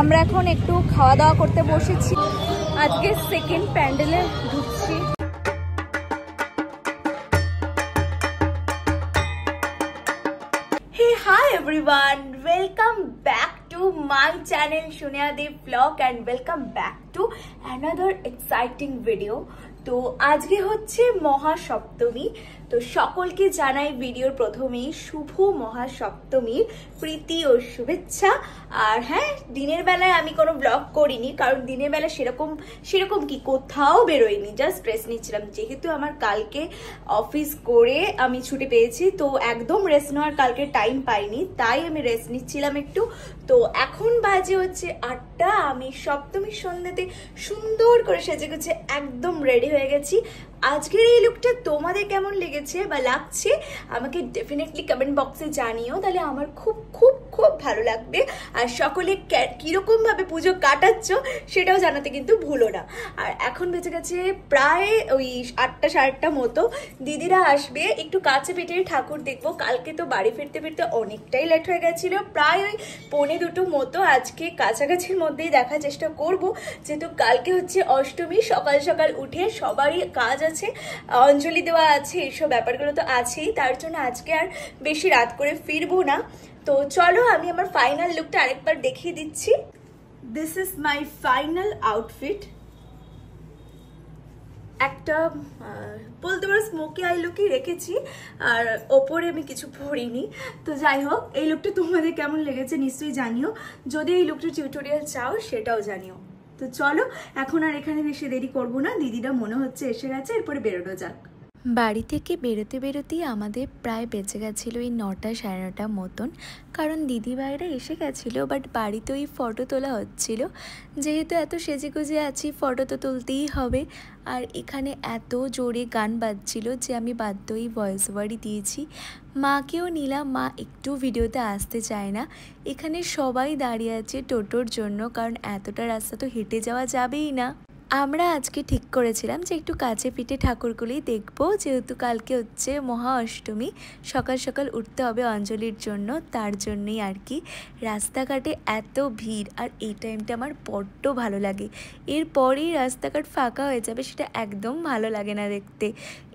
আমরা এখন একটু খাওয়া দাওয়া করতে বসেছি। আজকে সেকেন্ড প্যান্ডেলে ঢুকছি। Hey, hi everyone, welcome back to my channel Shunya Dev Vlog and welcome back to another exciting video. তো আজকে হচ্ছে মহাসপ্তমী। তো সকলকে জানাই ভিডিওর প্রথমেই শুভ মহাসপ্তমীর প্রীতি ও শুভেচ্ছা। আর হ্যাঁ, দিনের বেলায় আমি কোনো ব্লগ করিনি, কারণ দিনের বেলা সেরকম কি কোথাও বেরোয়নি, জাস্ট রেস্ট নিচ্ছিলাম। যেহেতু আমার কালকে অফিস করে আমি ছুটি পেয়েছি, তো একদম রেস্ট নেওয়ার কালকে টাইম পাইনি, তাই আমি রেস্ট নিচ্ছিলাম একটু। তো এখন বাজে হচ্ছে 8টা। আমি সপ্তমীর সন্ধ্যাতে সুন্দর করে সেজে গুছে একদম রেডি হয়ে গেছি। আজকের এই লুকটা তোমাদের কেমন লেগেছে বা লাগছে আমাকে ডেফিনেটলি কমেন্ট বক্সে জানিও, তাহলে আমার খুব খুব খুব ভালো লাগবে। আর সকলে কিরকম ভাবে পুজো কাটাচ্ছ সেটাও জানাতে কিন্তু ভুলো না। আর এখন বেঁচে গেছে প্রায় ওই 8টা 8:30 মতো। দিদিরা আসবে, একটু কাছে পিঠে ঠাকুর দেখবো। কালকে তো বাড়ি ফিরতে ফিরতে অনেকটাই লেট হয়ে গেছিল, প্রায় ওই 1:45 মতো। আজকে কাছাকাছির মধ্যেই দেখার চেষ্টা করব, যেহেতু কালকে হচ্ছে অষ্টমী। সকাল সকাল উঠে সবারই কাজ আছে, অঞ্জলি দেওয়া আছে, এইসব ব্যাপারগুলো তো আছেই। তার জন্য আজকে আর বেশি রাত করে ফিরবো না। তো চলো আমি আমার ফাইনাল লুকটা আরেকবার দেখিয়ে দিচ্ছি। This is my final outfit. একটা বলতে পারো স্মোকি আই লুকই রেখেছি, আর ওপরে আমি কিছু পরিনি। তো যাই হোক, এই লুকটা তোমাদের কেমন লেগেছে নিশ্চয়ই জানিও। যদি এই লুকটার টিউটোরিয়াল চাও সেটাও জানিও। তো চলো, এখন আর এখানে বেশি দেরি করবো না। দিদিরা মনে হচ্ছে এসে গেছে, এরপরে বেরোনো যাক। বাড়ি থেকে বেরোতেই আমাদের প্রায় বেঁচে গেছিলো এই 9টা 9:30 মতন, কারণ দিদি বাইরে এসে গেছিলো। বাট বাড়িতে ওই ফটো তোলা হচ্ছিল, যেহেতু এত সেজেগুজে আছি ফটো তো তুলতেই হবে। আর এখানে এত জোরে গান বাজছিল যে আমি বাধ্যই ভয়েস ওভারই দিয়েছি। মাকেও নিলাম, মা একটু ভিডিওতে আসতে চায় না। এখানে সবাই দাঁড়িয়ে আছে টোটোর জন্য, কারণ এতটা রাস্তা তো হেঁটে যাওয়া যাবেই না। আমরা আজকে ঠিক করেছিলাম যে একটু কাছে পিঠে ঠাকুরগুলোই দেখবো, যেহেতু কালকে হচ্ছে মহা অষ্টমী। সকাল সকাল উঠতে হবে অঞ্জলির জন্য, তার জন্যই আর কি। রাস্তাঘাটে এত ভিড়, আর এই টাইমটা আমার বড্ড ভালো লাগে। এরপরেই রাস্তাঘাট ফাঁকা হয়ে যাবে, সেটা একদম ভালো লাগে না দেখতে।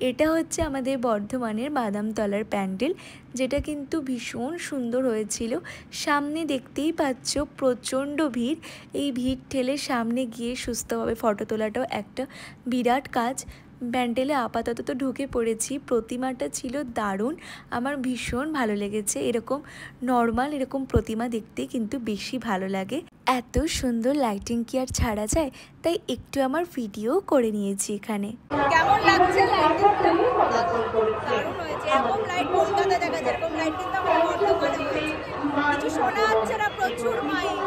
এটা হচ্ছে আমাদের বর্ধমানের বাদামতলার প্যান্ডেল, যেটা কিন্তু ভীষণ সুন্দর হয়েছিল। সামনে দেখতেই পাচ্ছ প্রচণ্ড ভিড়। এই ভিড় ঠেলে সামনে গিয়ে সুস্থভাবে ফটো তোলাটাও একটা বিরাট কাজ। প্যান্ডেলে আপাতত তো ঢুকে পড়েছি। প্রতিমাটা ছিল দারুণ, আমার ভীষণ ভালো লেগেছে। এরকম নর্মাল এরকম প্রতিমা দেখতে কিন্তু বেশি ভালো লাগে। এত সুন্দর লাইটিং কি আর ছাড়া যায়, তাই একটু আমার ভিডিও করে নিয়েছি এখানে। কেমন লাগছে লাইটিংটা? দারুণ হয়েছে। এরকম লাইট কলকাতায় দেখা যায়, এরকম লাইট কিন্তু আমার বর্ধমানে হয়েছে। কিছু শোনা যাচ্ছে না, প্রচুর মাইক।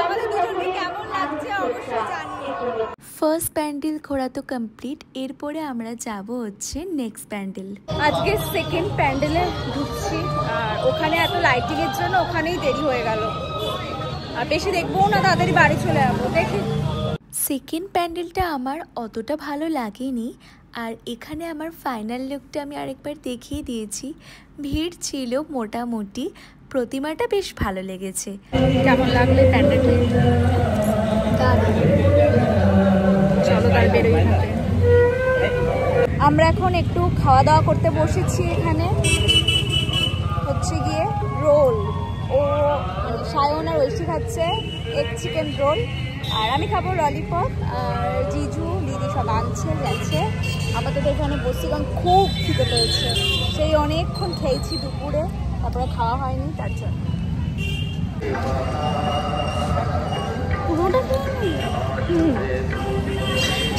আমাদের দুজনকে কেমন লাগছে অবশ্যই জানিও। ফার্স্ট প্যান্ডেল ঘোরা তো কমপ্লিট, এরপরে আমরা যাব হচ্ছে নেক্সট প্যান্ডেল। আজকে সেকেন্ড প্যান্ডেলে ঢুকছি, আর ওখানে এত লাইটিং এর জন্য ওখানেই দেরি হয়ে গেল। আর বেশি দেখবো না, তাড়াতাড়ি বাড়ি চলে যাবো। দেখি সেকেন্ড প্যান্ডেলটা আমার অতটা ভালো লাগেনি। আর এখানে আমার ফাইনাল লুকটা আমি আরেকবার দেখিয়ে দিয়েছি। ভিড় ছিল মোটামুটি, প্রতিমাটা বেশ ভালো লেগেছে। কেমন লাগলো প্যান্ডেলটা? চলো তার বেরোই। আমরা এখন একটু খাওয়া দাওয়া করতে বসেছি। এখানে হচ্ছে গিয়ে রোল, ও মানে সায়ন আর ঐশী খাচ্ছে এগ চিকেন রোল, আর আমি খাবো ললিপপ। আর জিজু দিদি সব আনছে যাচ্ছে। আপাতত এখানে বসছি, কারণ খুব খিদে পেয়েছে। সেই অনেকক্ষণ খেয়েছি দুপুরে, তারপরে খাওয়া হয়নি, তার জন্য। পুরোটা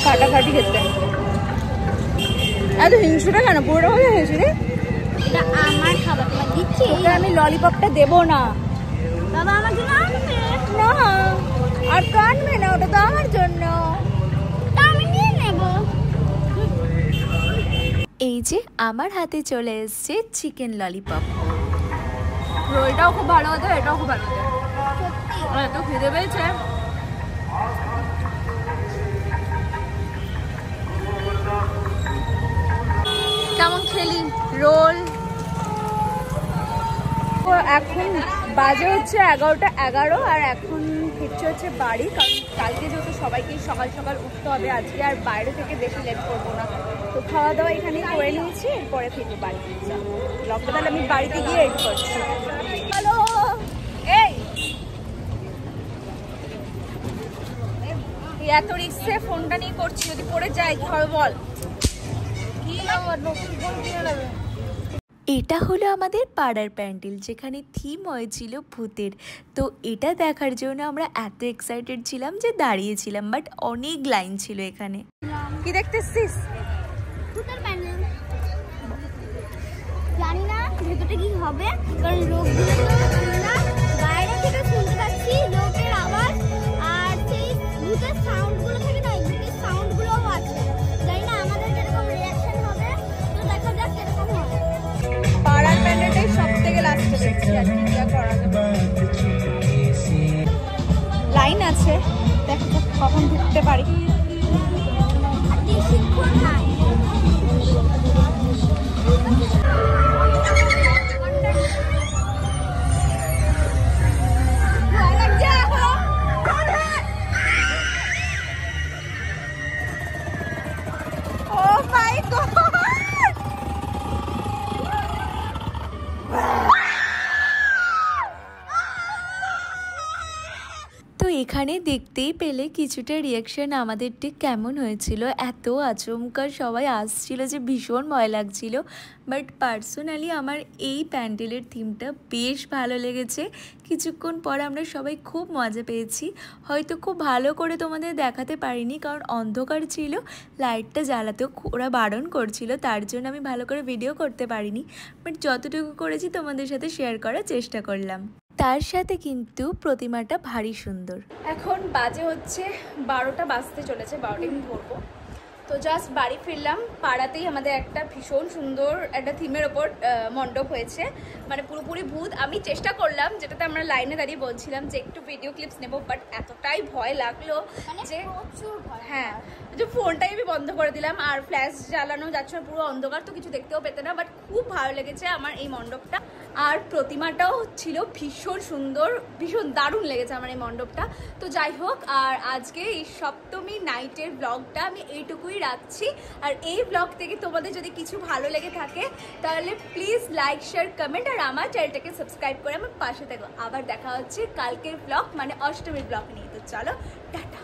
কাটাকাটি খেতে এত হিংসুটা কেন? পুরোটা হয়ে গেছে রে। এটা আমার খাবার, তোমার দিচ্ছি। ওকে আমি ললিপপটা দেবো না। বাবা আমার জন্য আনবে না, আর কানবে না, ওটা তো আমার জন্য। আমি নিয়ে নেব। এই যে আমার হাতে চলে এসছে চিকেন ললিপপ। রোলটাও খুব ভালো হতো, এটাও খুব ভালো হতো। এত খিদে পেয়েছে। কেমন খেলি রোল? এখন বাজে হচ্ছে 11:11 আর এখন ফিরছে হচ্ছে বাড়ি, কারণ কালকে যেহেতু সবাইকে সকাল সকাল উঠতে হবে আজকে, আর বাইরে থেকে বেশি লেট করবো না। তো খাওয়া দাওয়া এখানেই করে নিয়েছি, এরপরে ফিরবো বাড়ি। ব্লগটা তাহলে আমি বাড়িতে গিয়ে এডিট করছি। হ্যালো, এই এত রিক্সে ফোনটা নিয়ে করছি, যদি পড়ে যায় কি হবে বল? কি নতুন ফোন কিনে নেবে? এটা হলো আমাদের পাড়ার প্যান্ডেল, যেখানে থিম হয়েছিল ভূতের। তো এটা দেখার জন্য আমরা এত এক্সাইটেড ছিলাম যে দাঁড়িয়েছিলাম, বাট অনেক লাইন ছিল এখানে। কি দেখতেছিস? ভূতের প্যান্ডেল। জানি না ভেতরটা কি হবে, কারণ লোকগুলো তো আমরা বাইরে থেকে শুনতে পাচ্ছি লোকের আওয়াজ, আর সেই ভূতের সাউন্ডগুলো থাকে না, ভূতের সাউন্ডগুলোও আছে। জানি না আমাদের কিরকম রিয়াকশন হবে, তো দেখা যাক কিরকম হয়। পাড়ার প্যান্ডেলটাই সব থেকে লাস্টে দেখছি আর কি করা যাবে। লাইন আছে, দেখো কখন ঢুকতে পারি। আর বেশিক্ষণ নাই। ভয় লাগছে এখন। ও মাই গড, তো এখানে দেখতেই পেলে কিছুটা রিয়াকশন আমাদের ঠিক কেমন হয়েছিল। এত আচমকা সবাই আসছিল যে ভীষণ ভয় লাগছিল, বাট পার্সোনালি আমার এই প্যান্ডেলের থিমটা বেশ ভালো লেগেছে। কিছুক্ষণ পর আমরা সবাই খুব মজা পেয়েছি। হয়তো খুব ভালো করে তোমাদের দেখাতে পারিনি, কারণ অন্ধকার ছিল, লাইটটা জ্বালাতেও ওরা বারণ করছিল, তার জন্য আমি ভালো করে ভিডিও করতে পারিনি। বাট যতটুকু করেছি তোমাদের সাথে শেয়ার করার চেষ্টা করলাম। তার সাথে কিন্তু প্রতিমাটা ভারী সুন্দর। এখন বাজে হচ্ছে 12টা বাজতে চলেছে, 12টা আমি ধরবো। তো জাস্ট বাড়ি ফিরলাম। পাড়াতেই আমাদের একটা ভীষণ সুন্দর একটা থিমের ওপর মণ্ডপ হয়েছে, মানে পুরোপুরি ভূত। আমি চেষ্টা করলাম, যেটাতে আমরা লাইনে দাঁড়িয়ে বলছিলাম যে একটু ভিডিও ক্লিপস নেবো, বাট এতটাই ভয় লাগলো যে প্রচুর ভয়। হ্যাঁ, যে ফোনটাই আমি বন্ধ করে দিলাম, আর ফ্ল্যাশ জ্বালানো যাচ্ছে না, পুরো অন্ধকার, তো কিছু দেখতেও পেতে না। বাট খুব ভালো লেগেছে আমার এই মণ্ডপটা, আর প্রতিমাটাও ছিল ভীষণ সুন্দর, ভীষণ দারুণ লেগেছে আমার এই মণ্ডপটা। তো যাই হোক, আর আজকে এই সপ্তমী নাইটের ব্লগটা আমি এইটুকুই রাখছি। আর এই ব্লগ থেকে তোমাদের যদি কিছু ভালো লেগে থাকে তাহলে প্লিজ লাইক, শেয়ার, কমেন্ট, আর আমার চ্যানেলটাকে সাবস্ক্রাইব করে আমার পাশে থাকো। আবার দেখা হচ্ছে কালকের ব্লগ, মানে অষ্টমীর ব্লগ নিয়ে। তো চলো, টাটা।